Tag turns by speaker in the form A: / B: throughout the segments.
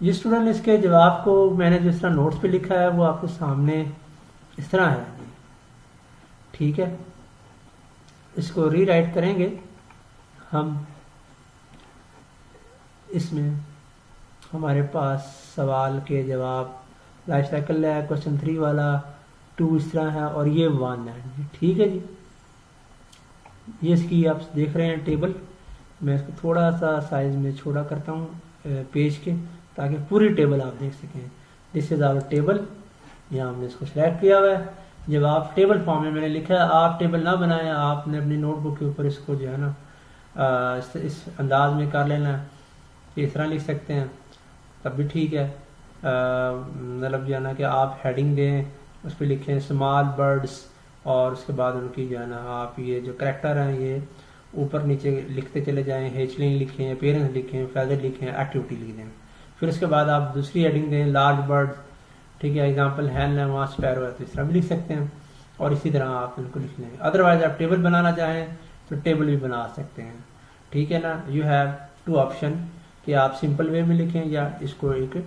A: ये स्टूडेंट इसके जवाब को मैंने जिस तरह नोट्स पे लिखा है वो आपके सामने इस तरह है। ठीक है, इसको रीराइट करेंगे हम। इसमें हमारे पास सवाल के जवाब लाइफ साइकिल है, क्वेश्चन 3 वाला 2 इस तरह है और ये 1 है। ठीक है जी, ये इसकी आप देख रहे हैं टेबल। मैं इसको थोड़ा सा साइज में छोटा करता हूँ पेज के, ताकि पूरी टेबल आप देख सकें। This is our table. यहाँ हमने इसको सिलेक्ट किया हुआ है। जब आप टेबल फॉर्म में मैंने लिखा है, आप टेबल ना बनाएं, आपने अपनी नोटबुक के ऊपर इसको जो है ना इस अंदाज में कर लेना है। इस तरह लिख सकते हैं तब भी ठीक है। मतलब जो है ना कि आप हेडिंग दें, उस पर लिखें स्मॉल बर्ड्स, और उसके बाद उनकी जो है ना आप ये जो करेक्टर हैं ये ऊपर नीचे लिखते चले जाएं। हेचलिंग लिखें, अपीयरेंस लिखें, फेदर लिखें, एक्टिविटी लिख दें। फिर उसके बाद आप दूसरी हेडिंग दें लार्ज बर्ड। ठीक है, एग्जाम्पल हैन है, वहाँ स्पैरो है, तो इस तरह भी लिख सकते हैं और इसी तरह आप इनको लिख लेंगे। अदरवाइज आप टेबल बनाना चाहें तो टेबल भी बना सकते हैं। ठीक है ना, यू हैव 2 ऑप्शन कि आप सिंपल वे में लिखें या इसको एक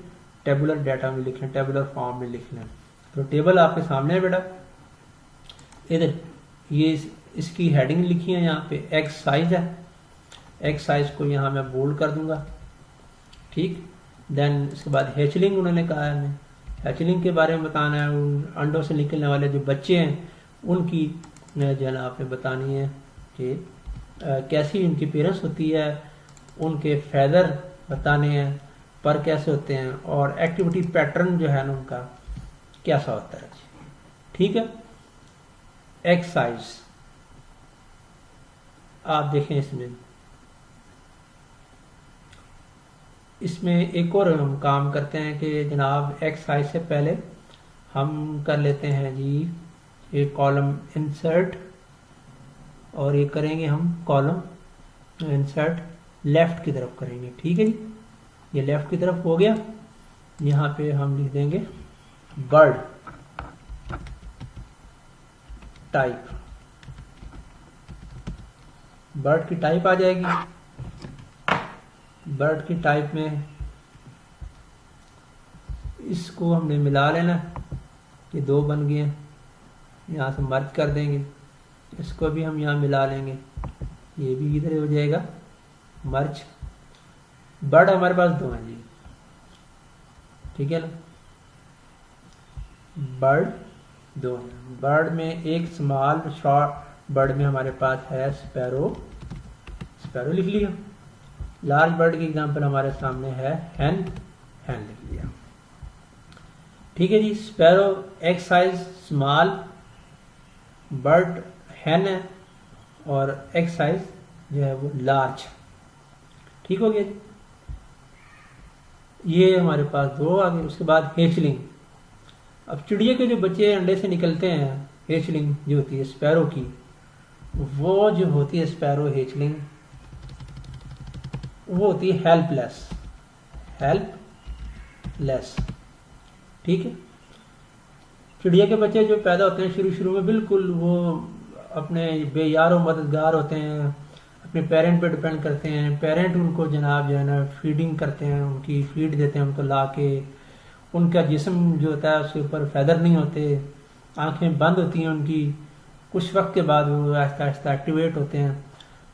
A: टेबुलर डाटा में लिखें, टेबुलर फॉर्म में लिख लें। तो टेबल आपके सामने है बेटा, इधर ये इसकी हेडिंग लिखी है, यहाँ पे एक्स साइज है। एक्स साइज को यहाँ मैं बोल्ड कर दूंगा। ठीक, देन इसके बाद हेचलिंग उन्होंने कहा है, हमें हेचलिंग के बारे में बताना है। उन अंडों से निकलने वाले जो बच्चे हैं उनकी जो है ना आपने बतानी है कि कैसी उनकी पेरेंट्स होती है, उनके फेदर बताने हैं, पर कैसे होते हैं, और एक्टिविटी पैटर्न जो है ना उनका कैसा होता है। ठीक है, एक्सरसाइज आप देखें इसमें एक और हम काम करते हैं कि जनाब एक्सरसाइज से पहले हम कर लेते हैं जी एक कॉलम इंसर्ट, और ये करेंगे हम कॉलम इंसर्ट लेफ्ट की तरफ करेंगे। ठीक है जी, ये लेफ्ट की तरफ हो गया। यहाँ पे हम लिख देंगे बर्ड टाइप। बर्ड की टाइप आ जाएगी। बर्ड की टाइप में इसको हमने मिला लेना, ये 2 बन गए हैं, यहाँ से मर्ज कर देंगे। इसको भी हम यहाँ मिला लेंगे, ये भी इधर हो जाएगा मर्ज। बर्ड हमारे पास 2 हैं जी। ठीक है ना, बर्ड 2 हैं। बर्ड में एक स्मॉल शॉर्ट बर्ड में हमारे पास है स्पैरो। स्पैरो लिख लिया। लार्ज बर्ड की एग्जांपल हमारे सामने है हैन। हैन लिख लिया। ठीक है जी, sparrow its size small, bird हैन है, और एक्स साइज जो है वो लार्ज। ठीक हो गया, ये हमारे पास 2 आ गए। उसके बाद हेचलिंग। अब चिड़िया के जो बच्चे अंडे से निकलते हैं, हेचलिंग जो होती है स्पैरो की, वो जो होती है स्पैरो हेचलिंग, वो होती है हेल्पलेस। हेल्पलेस। ठीक है, चिड़िया के बच्चे जो पैदा होते हैं शुरू शुरू में बिल्कुल वो अपने बेयार और मददगार होते हैं, अपने पेरेंट पे डिपेंड करते हैं। पेरेंट उनको जनाब जो है ना फीडिंग करते हैं, उनकी फीड देते हैं उनको ला के। उनका जिस्म जो होता है उसके ऊपर फैदर नहीं होते, आंखें बंद होती हैं उनकी। कुछ वक्त के बाद वो आहिस्ता आहिस्ता एक्टिवेट होते हैं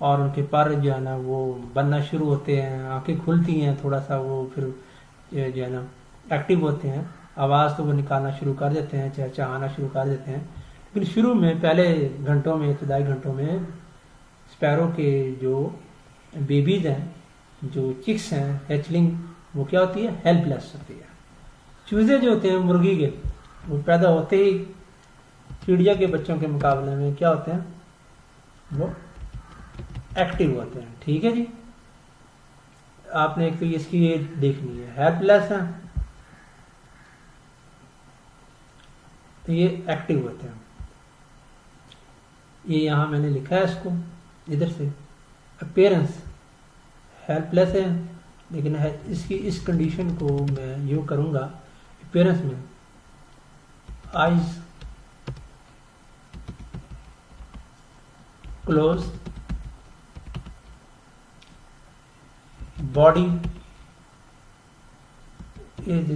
A: और उनके पर जो है ना वो बनना शुरू होते हैं, आंखें खुलती हैं थोड़ा सा, वो फिर जो है ना एक्टिव होते हैं। आवाज़ तो वो निकालना शुरू कर देते हैं, चहचहाना शुरू कर देते हैं। लेकिन शुरू में पहले घंटों में, इब्तदाई घंटों में स्पैरो के जो बेबीज हैं, जो चिक्स हैं, हैचलिंग, वो क्या होती है, हेल्पलेस होती है। चूजे जो होते हैं मुर्गी के, वो पैदा होते ही चिड़िया के बच्चों के मुकाबले में क्या होते हैं, वो एक्टिव होते हैं। ठीक है जी, आपने एक तो इसकी ये देखनी है, हेल्पलेस है तो ये एक्टिव होते हैं। ये यहाँ मैंने लिखा है इसको इधर से, अपीयरेंस हेल्पलेस है, लेकिन है इसकी इस कंडीशन को मैं यूँ करूँगा, अपीयरेंस में eyes close, body is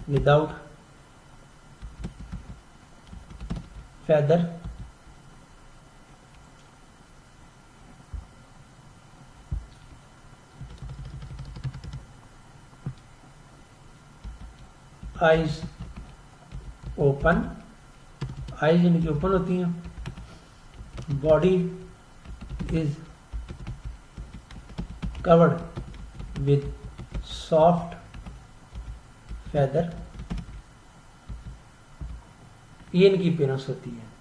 A: without feather eyes open, eyes इनकी ओपन होती हैं, body is covered with soft feather, ये इनकी अपीयरेंस होती है।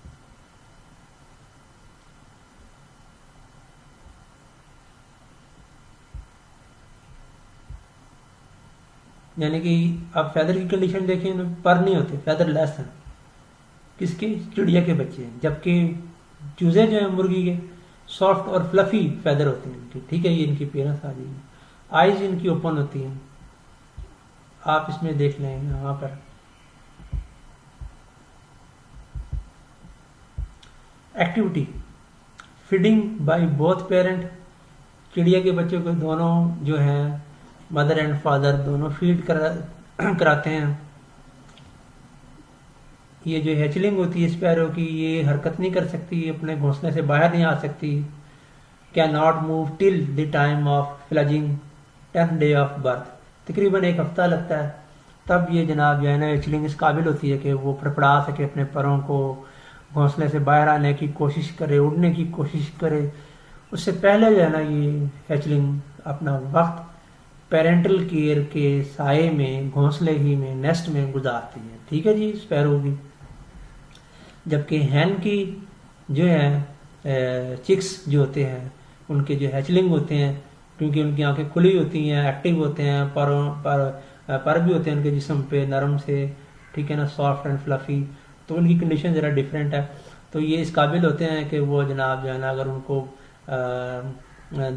A: यानी कि आप फेदर की कंडीशन देखें, पर नहीं होते, फेदर लेस है किसके, चिड़िया के बच्चे हैं, जबकि चूजे जो है मुर्गी के सॉफ्ट और फ्लफी फेदर होते हैं इनकी, ठीक है, ये इनकी अपीयरेंस आ जाएगी। आईज इनकी ओपन होती हैं, आप इसमें देख लें यहाँ पर activity feeding by both parent, चिड़िया के बच्चों को दोनों जो हैं मदर एंड फादर दोनों फीड कराते हैं। ये जो हैचलिंग होती है स्पैरो की, ये हरकत नहीं कर सकती, अपने घोंसले से बाहर नहीं आ सकती, cannot move till the time of fledging 10th day of birth, तकरीबन 1 हफ्ता लगता है, तब ये जनाब जो है ना हैचलिंग इस काबिल होती है कि वो फड़फड़ा सके, अपने परों को घोंसले से बाहर आने की कोशिश करे, उड़ने की कोशिश करे। उससे पहले जो है ना ये हैचलिंग अपना वक्त पेरेंटल केयर के साए में, घोंसले ही में, नेस्ट में गुजारती है, ठीक है जी, स्पैरो की। जबकि हैन की जो है चिक्स जो होते हैं, उनके जो हैचलिंग होते हैं, क्योंकि उनकी आंखें खुली होती हैं, एक्टिव होते हैं, पर भी होते हैं उनके जिस्म पे नरम से, ठीक है ना, सॉफ्ट एंड फ्लफी, तो उनकी कंडीशन ज़रा डिफरेंट है। तो ये इस काबिल होते हैं कि वो जनाब जो है ना अगर उनको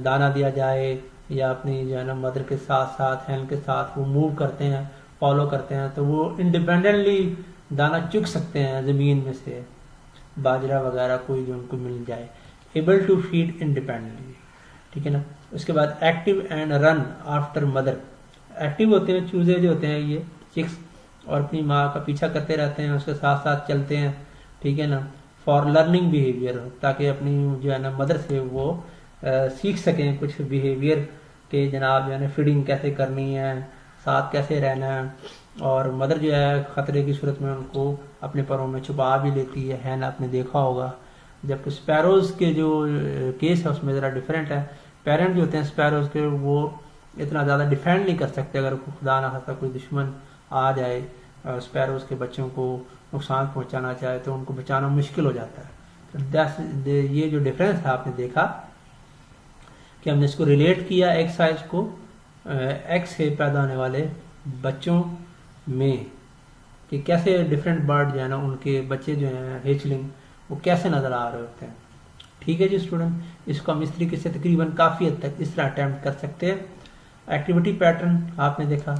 A: दाना दिया जाए या अपनी जो है ना मदर के साथ साथ हैन के साथ वो मूव करते हैं, फॉलो करते हैं, तो वो इंडिपेंडेंटली दाना चुग सकते हैं ज़मीन में से, बाजरा वगैरह कोई जो उनको मिल जाए, एबल टू फीड इंडिपेंडेंटली, ठीक है ना। उसके बाद active and run after mother, active होते हैं चूजे जो होते हैं ये चिक्स, और अपनी माँ का पीछा करते रहते हैं, उसके साथ साथ चलते हैं, ठीक है ना, फॉर लर्निंग बिहेवियर, ताकि अपनी जो है ना मदर से वो सीख सकें कुछ बिहेवियर के, जनाब जो है ना फीडिंग कैसे करनी है, साथ कैसे रहना है, और मदर जो है ख़तरे की सूरत में उनको अपने परों में छुपा भी लेती है ना, आपने देखा होगा। जबकि स्पैरोज़ के जो केस है उसमें ज़रा डिफरेंट है, पेरेंट जो होते हैं स्पैरोज़ के वो इतना ज़्यादा डिफेंड नहीं कर सकते, अगर खुदा ना खास्ता कोई दुश्मन आ जाए स्पैरोज़ के बच्चों को नुकसान पहुंचाना चाहे तो उनको बचाना मुश्किल हो जाता है। तो ये जो डिफरेंस है आपने देखा कि हमने इसको रिलेट किया एक्साइज को एक्स से पैदा होने वाले बच्चों में, कि कैसे डिफरेंट बर्ड जो है ना उनके बच्चे जो हैं हेचलिंग वो कैसे नज़र आ रहे होते हैं, ठीक है जी स्टूडेंट। इसको हम इस तरीके से तकरीबन काफ़ी हद तक इस तरह अटैम्प्ट कर सकते हैं। एक्टिविटी पैटर्न आपने देखा,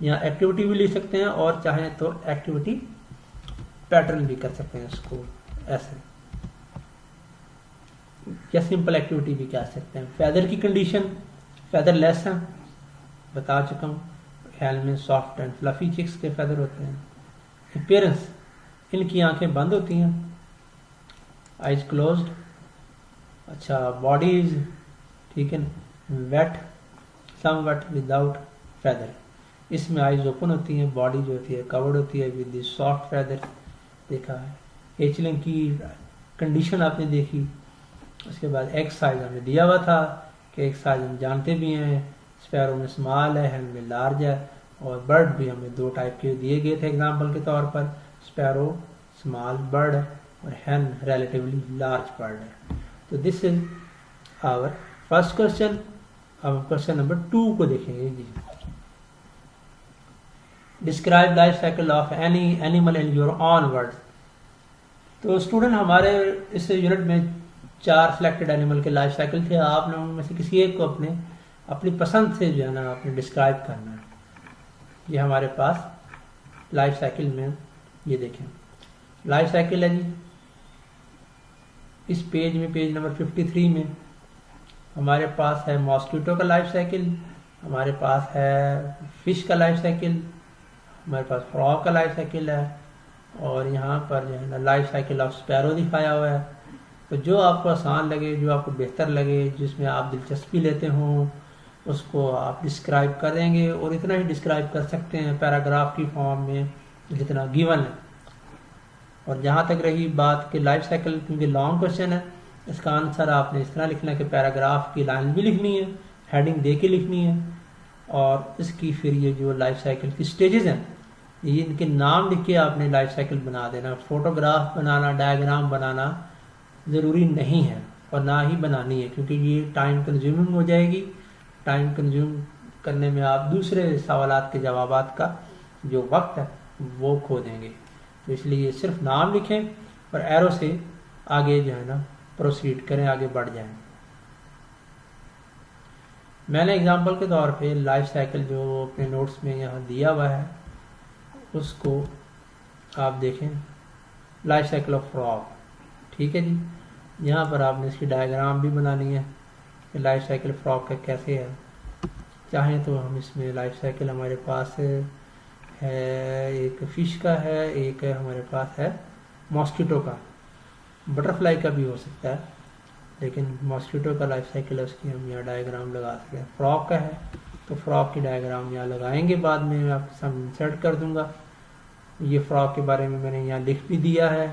A: यहाँ एक्टिविटी भी ले सकते हैं और चाहें तो एक्टिविटी पैटर्न भी कर सकते हैं इसको ऐसे, या सिंपल एक्टिविटी भी कह सकते हैं। फेदर की कंडीशन, फेदर लेस है, बता चुका हूँ, ख्याल में सॉफ्ट एंड फ्लफी चिक्स के फेदर होते हैं। अपीयरेंस, इनकी आंखें बंद होती हैं, आइज क्लोज्ड, अच्छा बॉडीज, ठीक है, वेट समवट विदाउट फेदर, इसमें आइज ओपन होती हैं, बॉडी जो होती है कवर्ड होती है विद सॉफ्ट फेदर, देखा है। हेचलिंग की कंडीशन आपने देखी। उसके बाद एक्स साइज हमें दिया हुआ था कि एक्स साइज हम जानते भी हैं, स्पैरो में स्मॉल है, हैन में लार्ज है, और बर्ड भी हमें 2 टाइप के दिए गए थे एग्जाम्पल के तौर पर, स्पैरो स्मॉल बर्ड है और हैन रिलेटिवली लार्ज बर्ड है। तो this is our first question. अब क्वेश्चन नंबर 2 को देखेंगे जी। Describe life cycle of any animal in your own words. तो स्टूडेंट हमारे इस यूनिट में 4 सिलेक्टेड एनिमल के लाइफ साइकिल थे, आप लोगों में से किसी एक को अपनी पसंद से जो है ना आपने डिस्क्राइब करना है। ये हमारे पास लाइफ साइकिल में, ये देखें लाइफ साइकिल है जी, इस पेज में, पेज नंबर 53 में हमारे पास है मॉस्किटो का लाइफ साइकिल, हमारे पास है फिश का लाइफ साइकिल, हमारे पास फ्रॉग का लाइफ साइकिल है, और यहाँ पर जो है ना लाइफ साइकिल ऑफ स्पैरो दिखाया हुआ है। तो जो आपको आसान लगे, जो आपको बेहतर लगे, जिसमें आप दिलचस्पी लेते हो, उसको आप डिस्क्राइब कर देंगे, और इतना ही डिस्क्राइब कर सकते हैं पैराग्राफ की फॉर्म में जितना गिवन है। और जहाँ तक रही बात कि लाइफ साइकिल, क्योंकि लॉन्ग क्वेश्चन है, इसका आंसर आपने इस तरह लिखना है कि पैराग्राफ की लाइन भी लिखनी है, हेडिंग दे के लिखनी है, और इसकी फिर ये जो लाइफ साइकिल की स्टेजेस हैं, ये इनके नाम लिख के आपने लाइफ साइकिल बना देना। फोटोग्राफ बनाना, डायग्राम बनाना ज़रूरी नहीं है, और ना ही बनानी है, क्योंकि ये टाइम कंज्यूमिंग हो जाएगी। टाइम कंज्यूम करने में आप दूसरे सवालात के जवाबात का जो वक्त है वो खो देंगे। तो इसलिए सिर्फ नाम लिखें और एरो से आगे जो है ना प्रोसीड करें, आगे बढ़ जाएं। मैंने एग्जांपल के तौर पे लाइफ साइकिल जो अपने नोट्स में यहाँ दिया हुआ है उसको आप देखें, लाइफ साइकिल ऑफ फ्रॉग, ठीक है जी। यहाँ पर आपने इसकी डायग्राम भी बनानी है कि लाइफ साइकिल फ्रॉग का कैसे है। चाहें तो हम इसमें लाइफ साइकिल हमारे पास है, एक फिश का है, एक है हमारे पास है मॉस्किटो का, बटरफ्लाई का भी हो सकता है, लेकिन मॉस्किटो का लाइफ साइकिल है, उसकी हम यहाँ डायग्राम लगा सकते हैं। फ्रॉग का है तो फ्रॉग की डायग्राम यहाँ लगाएंगे, बाद में मैं आपके सामने इंसर्ट कर दूंगा। ये फ्रॉग के बारे में मैंने यहाँ लिख भी दिया है।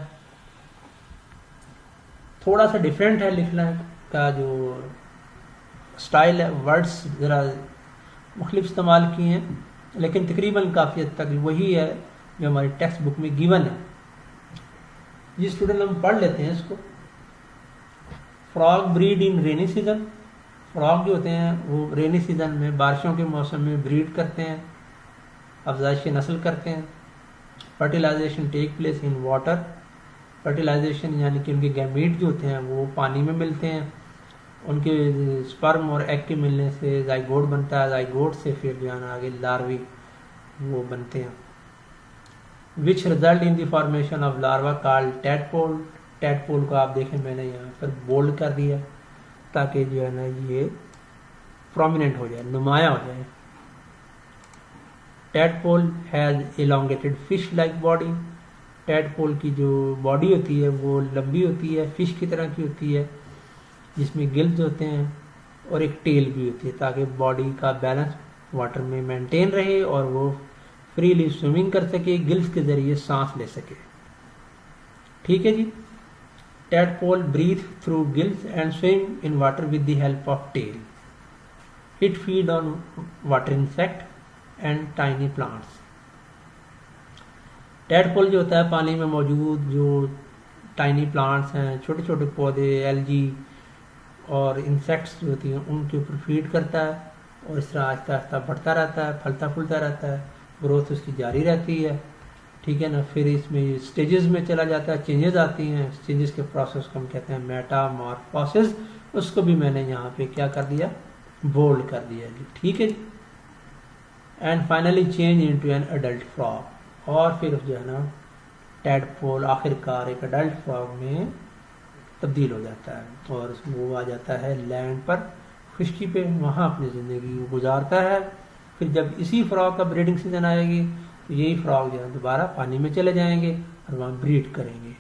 A: थोड़ा सा डिफरेंट है लिखने का जो स्टाइल है, वर्ड्स ज़रा मुख्तलिफ इस्तेमाल किए हैं, लेकिन तकरीबन काफ़ी हद तक वही है जो हमारी टेक्स्ट बुक में गिवन है। ये स्टूडेंट हम पढ़ लेते हैं इसको। फ्रॉग ब्रीड इन रेनी सीजन। फ्रॉग जो होते हैं वो रेनी सीजन में, बारिशों के मौसम में ब्रीड करते हैं, अफजाइश नस्ल करते हैं। Fertilisation take place in water. Fertilisation यानी कि उनके गैमीट जो होते हैं वो पानी में मिलते हैं, उनके स्पर्म और एग के मिलने से जाइगोट बनता है, जाइगोट से फिर जो है ना आगे लार्वी वो बनते हैं। Which result in the formation of larva called tadpole. Tadpole को आप देखें मैंने यहाँ पर बोल्ड कर दिया ताकि जो है ना ये प्रोमिनेंट हो जाए, नुमाया हो जाए। Tadpole has elongated fish like body. Tadpole की जो बॉडी होती है वो लंबी होती है, फिश की तरह की होती है, जिसमें गिल्स होते हैं और एक टेल भी होती है, ताकि बॉडी का बैलेंस वाटर में मेंटेन रहे और वो फ्रीली स्विमिंग कर सके, गिल्स के जरिए सांस ले सके। ठीक है जी। Tadpole breathe through gills and swim in water with the help of tail. It feed on water insect and tiny plants. Tadpole जो होता है पानी में मौजूद जो टाइनी प्लांट्स हैं, छोटे छोटे पौधे, एल्गी और इंसेक्ट्स जो होती हैं उनके ऊपर फीड करता है, और इस तरह आहिस्ता आहिस्ता बढ़ता रहता है, फलता फूलता रहता है, ग्रोथ उसकी जारी रहती है। ठीक है ना। फिर इसमें स्टेजेस में चला जाता है, चेंजेस आती हैं, चेंजेस के प्रोसेस को हम कहते हैं मेटामॉर्फोसिस। उसको भी मैंने यहाँ पे क्या कर दिया, बोल्ड कर दिया जी। ठीक है जी। And finally change into an adult frog. और फिर जो है ना टैडपोल आखिरकार एक अडल्ट फ्रॉग में तब्दील हो जाता है और वो आ जाता है लैंड पर, खुश्की पे, वहाँ अपनी ज़िंदगी गुजारता है। फिर जब इसी फ्रॉग का ब्रीडिंग सीजन आएगी तो यही फ्रॉग जो है दोबारा पानी में चले जाएंगे और वहाँ ब्रीड करेंगे।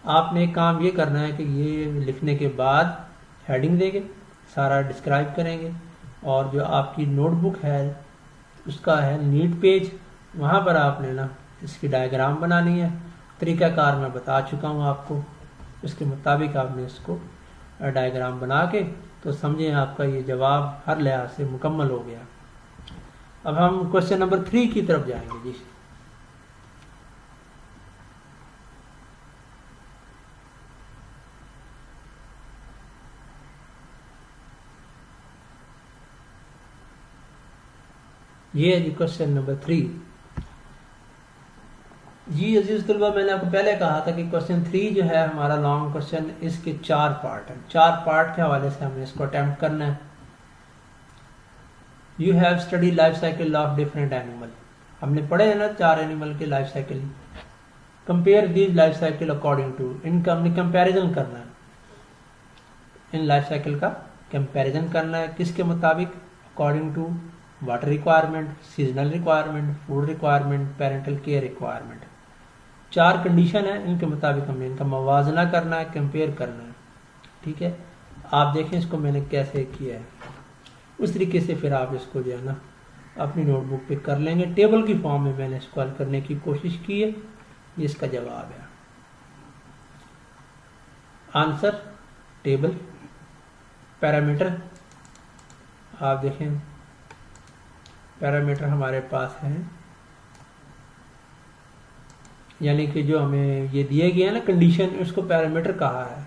A: आपने काम ये करना है कि ये लिखने के बाद हेडिंग देंगे, सारा डिस्क्राइब करेंगे, और जो आपकी नोटबुक है उसका है नीड पेज, वहाँ पर आपने ना इसकी डायग्राम बनानी है। तरीकाकार मैं बता चुका हूँ आपको, उसके मुताबिक आपने इसको डायग्राम बना के तो समझें आपका ये जवाब हर लिहाज से मुकम्मल हो गया। अब हम क्वेश्चन नंबर 3 की तरफ जाएंगे जी। ये है जी क्वेश्चन नंबर 3 जी। अजीज तलबा, मैंने आपको पहले कहा था कि क्वेश्चन 3 जो है हमारा लॉन्ग क्वेश्चन, इसके 4 पार्ट हैं। 4 पार्ट के हवाले से हमें इसको अटेम्प्ट करना है। You have study life cycle of different animal. हमने पढ़े हैं ना 4 एनिमल के life cycle. Compare these life cycle according to, इनका हमने कंपैरिजन करना है, इन लाइफ साइकिल का कंपैरिजन करना है किसके मुताबिक, according to water requirement, seasonal requirement, food requirement, parental care requirement. 4 condition है, इनके मुताबिक हमें इनका मवाजना करना है, कंपेयर करना है। ठीक है, आप देखें इसको मैंने कैसे किया है, उस तरीके से फिर आप इसको जो है ना अपनी नोटबुक पे कर लेंगे। टेबल की फॉर्म में मैंने इसको हल करने की कोशिश की है, ये इसका जवाब है। Answer table. पैरामीटर आप देखें, पैरामीटर हमारे पास है, यानी कि जो हमें ये दिए गए हैं ना कंडीशन, उसको पैरामीटर कहा है।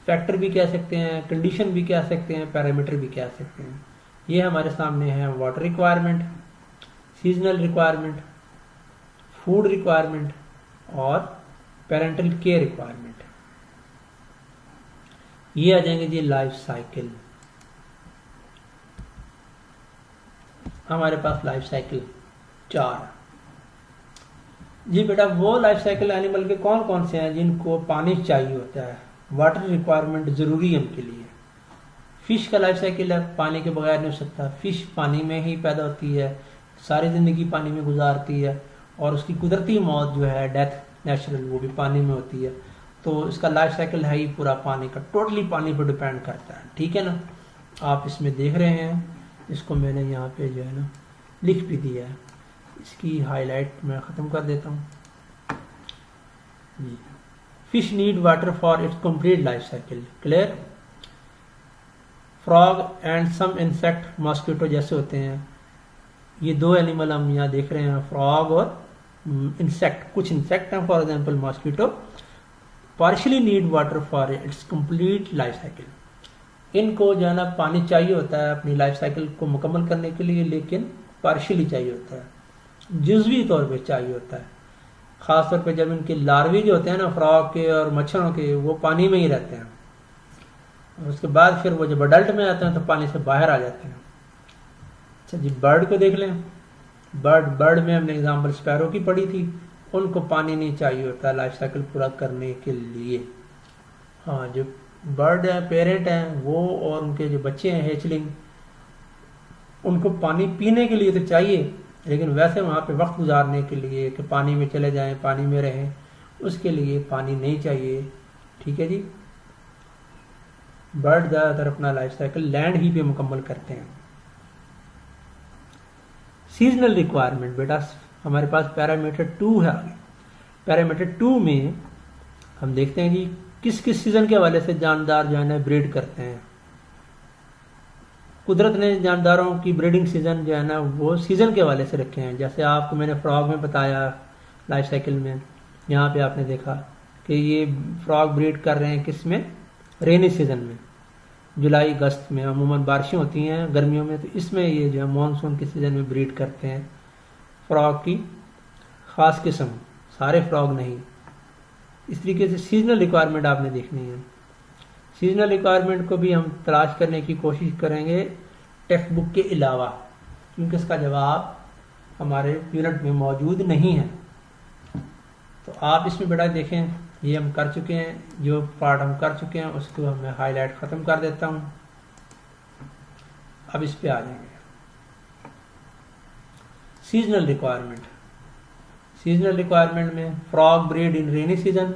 A: फैक्टर भी कह सकते हैं, कंडीशन भी कह सकते हैं, पैरामीटर भी कह सकते हैं। ये हमारे सामने है water requirement, seasonal requirement, food requirement और पेरेंटल केयर रिक्वायरमेंट। ये आ जाएंगे जी लाइफ साइकिल। हमारे पास लाइफ साइकिल 4 जी बेटा। वो लाइफ साइकिल एनिमल के कौन कौन से हैं जिनको पानी चाहिए होता है, वाटर रिक्वायरमेंट जरूरी है उनके लिए। फिश का लाइफ साइकिल है, पानी के बगैर नहीं हो सकता। फिश पानी में ही पैदा होती है, सारी जिंदगी पानी में गुजारती है और उसकी कुदरती मौत जो है, डेथ नेचुरल, वो भी पानी में होती है। तो इसका लाइफ साइकिल है ही पूरा पानी का, टोटली पानी पर डिपेंड करता है। ठीक है ना, आप इसमें देख रहे हैं, इसको मैंने यहाँ पे जो है ना लिख भी दिया है। इसकी हाईलाइट मैं ख़त्म कर देता हूँ जी। Fish need water for its complete life cycle, clear. Frog and some insect, mosquito जैसे होते हैं, ये 2 एनिमल हम यहाँ देख रहे हैं, फ्रॉग और इंसेक्ट। कुछ इंसेक्ट हैं, for example mosquito, partially need water for its complete life cycle. इनको जो है ना पानी चाहिए होता है अपनी लाइफ साइकिल को मुकम्मल करने के लिए, लेकिन पार्शियली चाहिए होता है, जुज़वी तौर पे चाहिए होता है। ख़ास तौर पे जब इनके लार्वे जो होते हैं ना फ्रॉग के और मच्छरों के, वो पानी में ही रहते हैं, और उसके बाद फिर वो जब अडल्ट में आते हैं तो पानी से बाहर आ जाते हैं। अच्छा जी, बर्ड को देख लें। बर्ड में हमने एग्जाम्पल स्पैरो की पढ़ी थी, उनको पानी नहीं चाहिए होता लाइफ साइकिल पूरा करने के लिए। हाँ, जो बर्ड है, पेरेंट हैं वो, और उनके जो बच्चे हैं हेचलिंग, उनको पानी पीने के लिए तो चाहिए, लेकिन वैसे वहाँ पे वक्त गुजारने के लिए कि पानी में चले जाएं, पानी में रहें, उसके लिए पानी नहीं चाहिए। ठीक है जी, बर्ड ज़्यादातर अपना लाइफ साइकिल लैंड ही पे मुकम्मल करते हैं। सीजनल रिक्वायरमेंट बेटा हमारे पास पैरामीटर 2 है। पैरामीटर 2 में हम देखते हैं जी किस किस सीजन के हवाले से जानदार जो है ना ब्रीड करते हैं। कुदरत ने जानदारों की ब्रीडिंग सीजन जो है ना वो सीजन के हवाले से रखे हैं। जैसे आपको मैंने फ्रॉग में बताया लाइफ साइकिल में, यहाँ पे आपने देखा कि ये फ्रॉग ब्रीड कर रहे हैं किस में, रेनी सीजन में, जुलाई अगस्त में अमूमन बारिशें होती हैं गर्मियों में, तो इसमें ये जो है मानसून के सीजन में ब्रीड करते हैं फ्रॉग की ख़ास किस्म, सारे फ्रॉग नहीं। इस तरीके से सीजनल रिक्वायरमेंट आपने देखनी है। सीजनल रिक्वायरमेंट को भी हम तलाश करने की कोशिश करेंगे टेक्स्ट बुक के अलावा, क्योंकि इसका जवाब हमारे यूनिट में मौजूद नहीं है। तो आप इसमें बेटा देखें, ये हम कर चुके हैं, जो पार्ट हम कर चुके हैं उसको मैं हाईलाइट ख़त्म कर देता हूँ। अब इस पे आ जाएंगे सीजनल रिक्वायरमेंट। सीजनल रिक्वायरमेंट में फ्रॉग ब्रीड इन रेनी सीजन,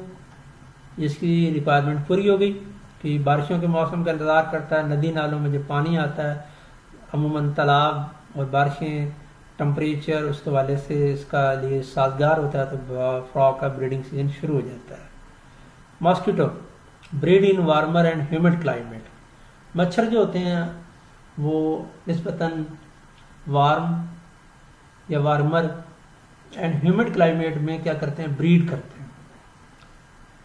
A: इसकी रिक्वायरमेंट पूरी हो गई कि बारिशों के मौसम का इंतज़ार करता है। नदी नालों में जब पानी आता है, अमूमन तालाब और बारिशें, टेम्परेचर उसके वाले से इसका लिए साजगार होता है, तो फ्रॉग का ब्रीडिंग सीजन शुरू हो जाता है। Mosquito breed in warmer and humid climate. मच्छर जो होते हैं वो निस्बतन वार्म या वार्मर एंड ह्यूमिड क्लाइमेट में क्या करते हैं, ब्रीड करते हैं।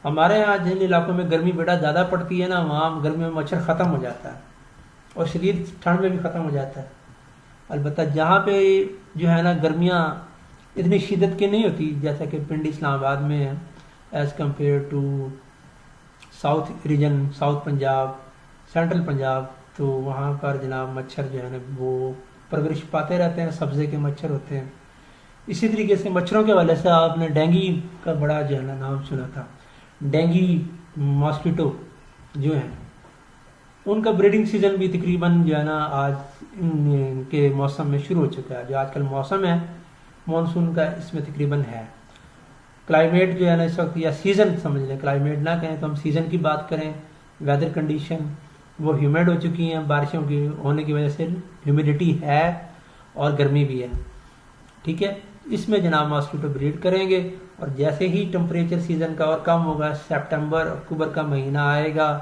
A: हमारे यहाँ जिन इलाकों में गर्मी बेटा ज़्यादा पड़ती है ना, वहाँ गर्मी में मच्छर ख़त्म हो जाता है और शरीर ठंड में भी ख़त्म हो जाता है। अलबत्ता जहाँ पे जो है ना गर्मियाँ इतनी शिद्दत की नहीं होती, जैसा कि पिंडी इस्लामाबाद में है as compare to south region, south Punjab, central Punjab, तो वहाँ पर जनाब मच्छर जो है ना वो परवरिश पाते रहते हैं, सब्ज़े के मच्छर होते हैं। इसी तरीके से मच्छरों के हवाले से आपने डेंगी का बड़ा जो है ना नाम सुना था। डेंगी मॉस्किटो जो है उनका ब्रीडिंग सीजन भी तकरीबन जो है ना आज इनके मौसम में शुरू हो चुका है। जो आजकल मौसम है मानसून का, इसमें तकरीबन है। क्लाइमेट जो है ना इस वक्त, या सीज़न समझ लें, क्लाइमेट ना कहें तो हम सीज़न की बात करें, वेदर कंडीशन वो ह्यूमिड हो चुकी हैं, बारिशों की होने की वजह से ह्यूमिडिटी है और गर्मी भी है। ठीक है, इसमें जनाब मॉस्किटो ब्रीड करेंगे। और जैसे ही टेम्परेचर सीज़न का और कम होगा, सितंबर अक्टूबर का महीना आएगा,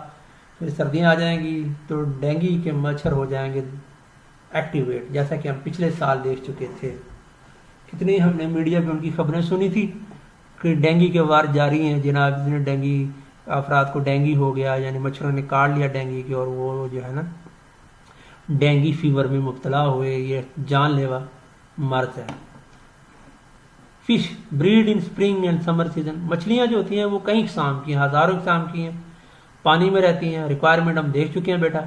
A: फिर सर्दियाँ आ जाएंगी, तो डेंगू के मच्छर हो जाएंगे एक्टिवेट, जैसा कि हम पिछले साल देख चुके थे। कितनी हमने मीडिया पे उनकी खबरें सुनी थी कि डेंगू के वार जारी हैं जनाब। जितने डेंगू अफराद को डेंगू हो गया, यानी मच्छरों ने काट लिया डेंगू की, और वो जो है ना डेंगू फीवर में मुब्तला हुए, ये जानलेवा मर्ज है। Fish breed in spring and summer season. मछलियाँ जो होती हैं वो कई किस्म की हैं, हज़ारों किस्म की हैं, पानी में रहती हैं, रिक्वायरमेंट हम देख चुके हैं बेटा।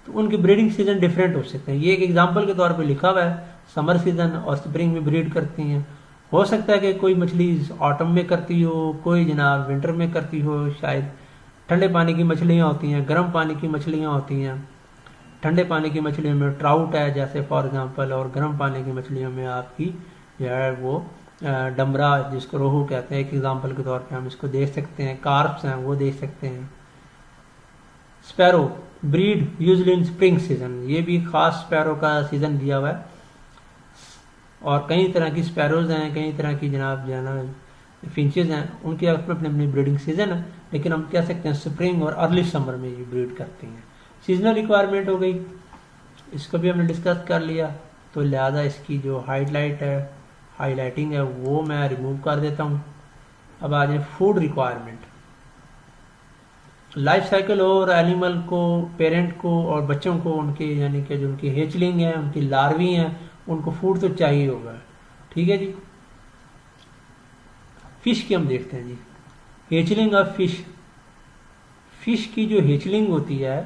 A: तो उनके ब्रीडिंग सीजन डिफरेंट हो सकते हैं। ये एक एग्जांपल के तौर पे लिखा हुआ है, समर सीजन और स्प्रिंग में ब्रीड करती हैं। हो सकता है कि कोई मछली ऑटम में करती हो, कोई जनाब विंटर में करती हो, शायद ठंडे पानी की मछलियाँ होती हैं, गर्म पानी की मछलियाँ होती हैं। ठंडे पानी की मछलियों में ट्राउट है जैसे फॉर एग्जांपल, और गर्म पानी की मछलियों में आपकी जो है वो डमरा, जिसको रोहू कहते हैं, एक एग्जांपल के तौर पे हम इसको देख सकते हैं। कार्प्स हैं वो देख सकते हैं। Sparrow breed usually in spring season. ये भी खास स्पैरो का सीजन दिया हुआ है, और कई तरह की स्पैरोज हैं, कई तरह की जनाब जो है ना फिंचेज हैं, उनके अपने अपने अपनी ब्रीडिंग सीजन है। लेकिन हम कह सकते हैं स्प्रिंग और अर्ली समर में ये ब्रीड करती हैं। सीजनल रिक्वायरमेंट हो गई, इसको भी हमने डिस्कस कर लिया, तो लिहाजा इसकी जो हाईलाइटिंग है वो मैं रिमूव कर देता हूँ। अब आ जाए फूड रिक्वायरमेंट। लाइफ साइकिल और एनिमल को, पेरेंट को और बच्चों को, उनके यानी कि जो उनकी हेचलिंग है, उनकी लार्वी हैं, उनको फूड तो चाहिए होगा। ठीक है जी। फिश की हम देखते हैं जी, हेचलिंग ऑफ फिश। फिश की जो हेचलिंग होती है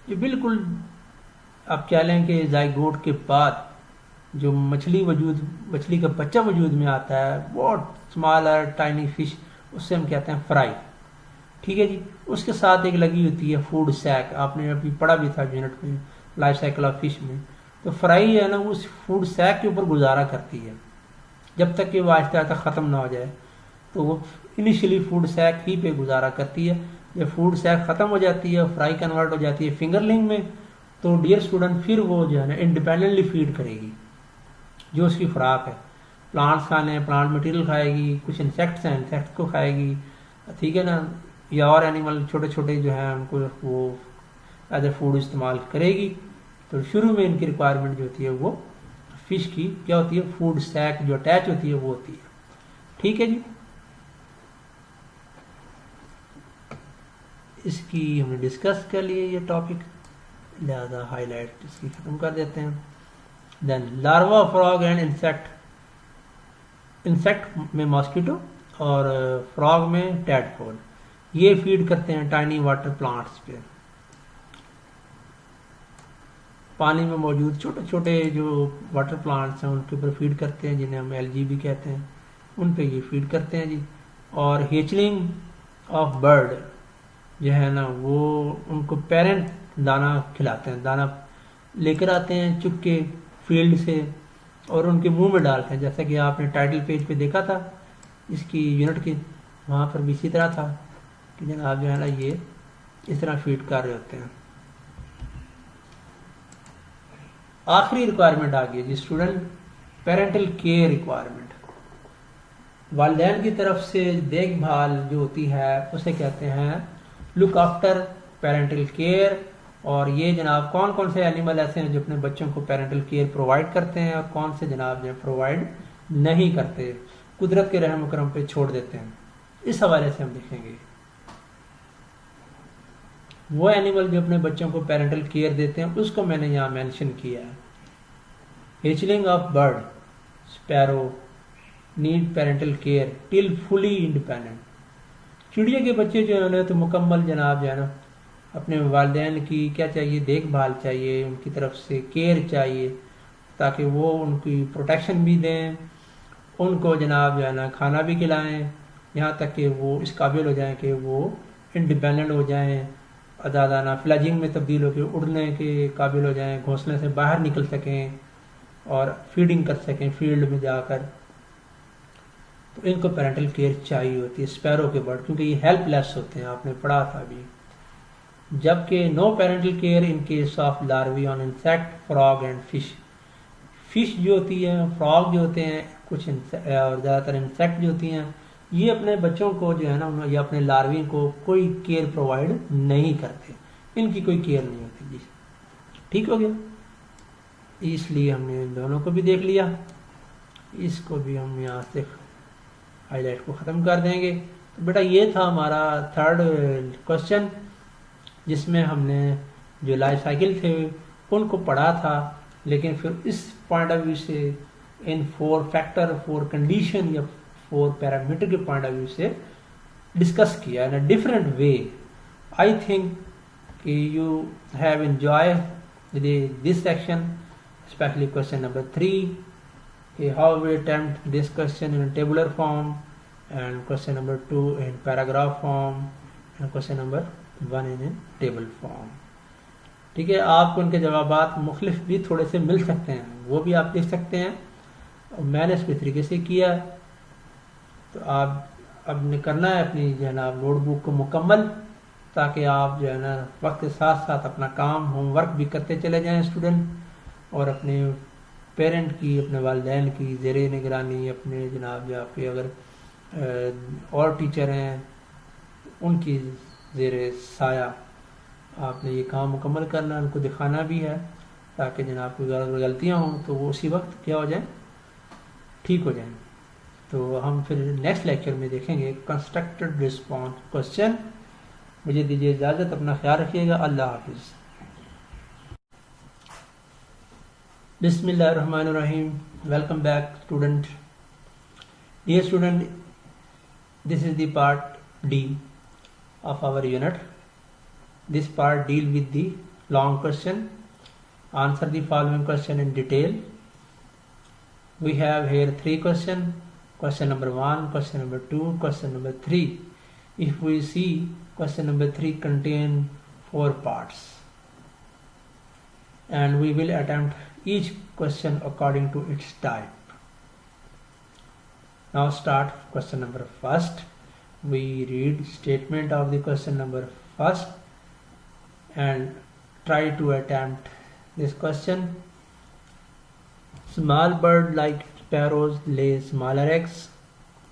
A: ये बिल्कुल आप कह लें कि जाइगोट के बाद जो मछली का बच्चा वजूद में आता है, बहुत स्मॉलर टाइनी फिश, उससे हम कहते हैं फ्राई। ठीक है जी। उसके साथ एक लगी होती है फूड सैक, आपने अभी पढ़ा भी था यूनिट में, लाइफ साइकिल ऑफ फिश में। तो फ्राई है ना, उस फूड सैक के ऊपर गुजारा करती है जब तक कि वो आहिस्ता आहिस्ता ख़त्म ना हो जाए। तो वो इनिशियली फूड सैक ही पे गुजारा करती है। जब फूड सैक ख़त्म हो जाती है, फ्राई कन्वर्ट हो जाती है फिंगरलिंग में, तो डियर स्टूडेंट फिर वो जो है ना इंडिपेंडेंटली फीड करेगी जो उसकी खुराक है। प्लांट्स खाने हैं, प्लांट मटेरियल खाएगी, कुछ इंसेक्ट्स हैं, इंसेक्ट्स को खाएगी, ठीक है ना, या और एनिमल छोटे छोटे जो हैं उनको वो एज ए फूड इस्तेमाल करेगी। तो शुरू में इनकी रिक्वायरमेंट जो होती है वो फिश की क्या होती है, फूड सैक जो अटैच होती है वो होती है। ठीक है जी। इसकी हमने डिस्कस कर लिए ये टॉपिक, लिहाजा हाईलाइट इसकी खत्म कर देते हैं। Then larva frog and insect में मॉस्किटो और फ्रॉग में टैडपोल, ये फीड करते हैं टाइनी वाटर प्लांट्स पे। पानी में मौजूद छोटे छोटे जो वाटर प्लांट्स हैं उनके ऊपर फीड करते हैं, जिन्हें हम एलगी भी कहते हैं, उन पे ये फीड करते हैं जी। और हेचलिंग ऑफ बर्ड जो है ना वो उनको पेरेंट दाना खिलाते हैं, दाना लेकर आते हैं चुप के फील्ड से और उनके मुंह में डालते हैं, जैसा कि आपने टाइटल पेज पे देखा था इसकी यूनिट की, वहाँ पर भी इसी तरह था कि जनाब जो है ना ये इस तरह फीड कर रहे होते हैं। आखिरी रिक्वायरमेंट आ गई जी स्टूडेंट, पेरेंटल केयर रिक्वायरमेंट। वालिदैन की तरफ से देखभाल जो होती है उसे कहते हैं लुक आफ्टर पेरेंटल केयर। और ये जनाब कौन कौन से एनिमल ऐसे हैं जो अपने बच्चों को पेरेंटल केयर प्रोवाइड करते हैं और कौन से जनाब जो प्रोवाइड नहीं करते, कुदरत के रहम करम पे छोड़ देते हैं, इस हवाले से हम देखेंगे। वो एनिमल जो अपने बच्चों को पेरेंटल केयर देते हैं उसको मैंने यहाँ मेंशन किया है। Hatchling of bird, sparrow need parental care till fully independent. चिड़िया के बच्चे जो है ना तो मुकम्मल जनाब जो है ना अपने वालिदैन की क्या चाहिए, देखभाल चाहिए, उनकी तरफ से केयर चाहिए ताकि वो उनकी प्रोटेक्शन भी दें, उनको जनाब जो है ना खाना भी खिलाएं, यहाँ तक कि वो इस काबिल हो जाएं कि वो इंडिपेंडेंट हो जाएं, ज़्यादा ना फ्लैजिंग में तब्दील होकर उड़ने के काबिल हो जाएं, घोंसले से बाहर निकल सकें और फीडिंग कर सकें फील्ड में जाकर, तो इनको पेरेंटल केयर चाहिए होती है स्पैरो के बर्ड, क्योंकि ये हेल्पलेस होते हैं, आपने पढ़ा था अभी। जबकि no parental care in case of larvae on insect, frog and fish. Fish जो होती है, फ्रॉग जो होते हैं, कुछ और ज़्यादातर इंसेक्ट जो होती हैं, ये अपने बच्चों को जो है ना, या अपने लार्वी को कोई केयर प्रोवाइड नहीं करते, इनकी कोई केयर नहीं होती जी। ठीक हो गया, इसलिए हमने इन दोनों को भी देख लिया। इसको भी हम यहाँ से हाईलाइट को ख़त्म कर देंगे। तो बेटा ये था हमारा थर्ड क्वेश्चन, जिसमें हमने जो लाइफ साइकिल थे उनको पढ़ा था, लेकिन फिर इस पॉइंट ऑफ व्यू से इन 4 फैक्टर, 4 कंडीशन या 4 पैरामीटर के पॉइंट ऑफ व्यू से डिस्कस किया in a different way. I think कि you have enjoy this section, especially question number 3, how we attempt this question in a tabular form, and question number 2 in paragraph form, and question number 1 in a table form। ठीक है, आपको उनके जवाबात मुख्तलिफ भी थोड़े से मिल सकते हैं, वो भी आप लिख सकते हैं, और मैंने इसके तरीके से किया। तो आप अब ने करना है अपनी जो है ना नोटबुक को मुकम्मल, ताकि आप जो है ना वक्त के साथ साथ अपना काम होमवर्क भी करते चले जाएं स्टूडेंट, और अपने पेरेंट की, अपने वालिदैन की ज़ेर निगरानी, अपने जनाब या आपके अगर और टीचर हैं उनकी ज़ेर साया आपने ये काम मुकम्मल करना, उनको दिखाना भी है, ताकि जनाब कोई गलतियाँ हों तो वो उसी वक्त क्या हो जाएं, ठीक हो जाएं। तो हम फिर नेक्स्ट लेक्चर में देखेंगे कंस्ट्रक्टेड रिस्पॉन्स क्वेश्चन। मुझे दीजिए इजाज़त, अपना ख्याल रखिएगा, अल्लाह हाफिज़। Bismillahirrahmanirrahim. Welcome back, student. Dear student, this is the part D of our unit. This part deal with the long question. Answer the following question in detail. We have here 3 questions. Question number 1, question number 2, question number 3. If we see, question number 3 contain 4 parts, and we will attempt each question according to its type. Now start question number 1. We read statement of the question number 1 and try to attempt this question. Small bird like sparrows lay smaller eggs,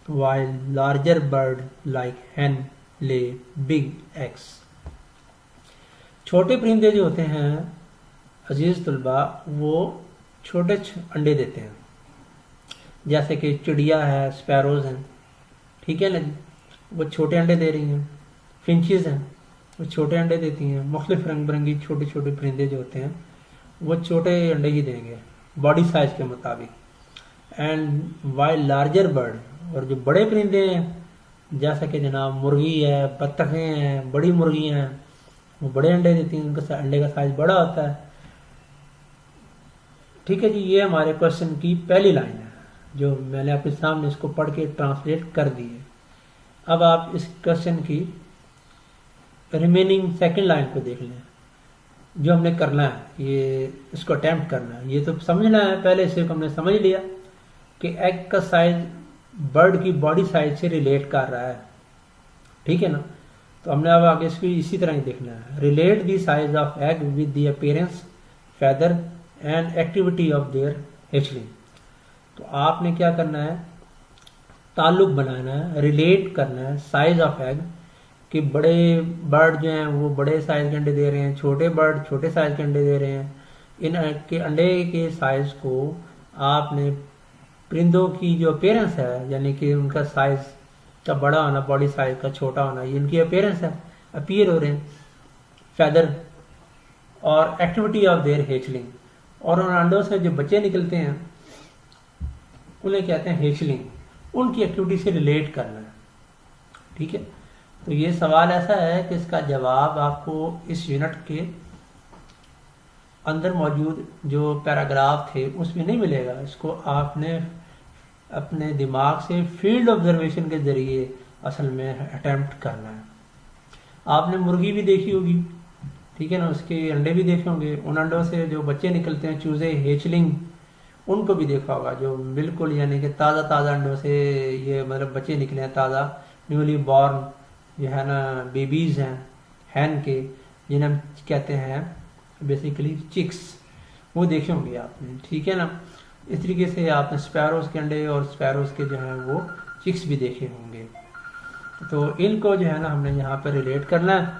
A: while larger bird like hen lay big eggs. छोटे परिंदे जो होते हैं अजीज तुलबा, वो छोटे अंडे देते हैं, जैसे कि चिड़िया है, स्पैरोज हैं, ठीक है ना जी, वो छोटे अंडे दे रही हैं। फिंचेस हैं, वो छोटे अंडे देती हैं। मुख्तलिफ रंग बिरंगी छोटे छोटे परिंदे जो होते हैं वो छोटे अंडे ही देंगे बॉडी साइज के मुताबिक। एंड वाइल लार्जर बर्ड, और जो बड़े परिंदे हैं जैसा कि जनाब मुर्गी है, बत्तखें हैं, बड़ी मुर्गियाँ हैं, वो बड़े अंडे देती हैं, उनका अंडे का साइज बड़ा होता है। ठीक है जी, ये हमारे क्वेश्चन की पहली लाइन है, जो मैंने आपके सामने इसको पढ़ के ट्रांसलेट कर दी है। अब आप इस क्वेश्चन की रिमेनिंग सेकंड लाइन को देख लें। जो हमने करना है, ये इसको अटेम्प्ट करना है, ये तो समझना है पहले से हमने समझ लिया कि एग का साइज बर्ड की बॉडी साइज से रिलेट कर रहा है, ठीक है ना। तो हमने अब आगे इसको इसी तरह ही देखना है। Relate the size of egg with the appearance, feather and activity of their hatchling. तो आपने क्या करना है, ताल्लुक बनाना है, रिलेट करना है साइज ऑफ एग, कि बड़े बर्ड जो हैं वो बड़े साइज के अंडे दे रहे हैं, छोटे बर्ड छोटे साइज के अंडे दे रहे हैं। इन के अंडे के साइज को आपने परिंदों की जो अपीयरेंस है, यानी कि उनका साइज का बड़ा होना, बॉडी साइज का छोटा होना, ये इनकी अपीयरेंस है, अपीयर हो रहे हैं, फेदर और एक्टिविटी ऑफ देयर हेचलिंग, और उन अंडों से जो बच्चे निकलते हैं उन्हें कहते हैं हेचलिंग, उनकी एक्टिविटी से रिलेट करना है, ठीक है। तो ये सवाल ऐसा है कि इसका जवाब आपको इस यूनिट के अंदर मौजूद जो पैराग्राफ थे उसमें नहीं मिलेगा। इसको आपने अपने दिमाग से फील्ड ऑब्जर्वेशन के जरिए असल में अटेम्प्ट करना है। आपने मुर्गी भी देखी होगी, ठीक है ना। उसके अंडे भी देखे होंगे, उन अंडों से जो बच्चे निकलते हैं चूजे हेचलिंग, उनको भी देखा होगा, जो बिल्कुल यानी कि ताज़ा ताज़ा अंडों से ये मतलब बच्चे निकले हैं ताज़ा, न्यूली बॉर्न जो है ना बेबीज़ हैं हैन के, जिन्हें हम कहते हैं बेसिकली चिक्स, वो देखे होंगे आपने, ठीक है ना। इस तरीके से आपने स्पैरोज के अंडे और स्पैरोज के जो है वो चिक्स भी देखे होंगे। तो इनको जो है ना हमने यहाँ पर रिलेट करना है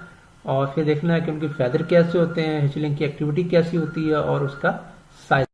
A: और फिर देखना है कि उनके फैदर कैसे होते हैं, हेचलिंग की एक्टिविटी कैसी होती है और उसका साइज।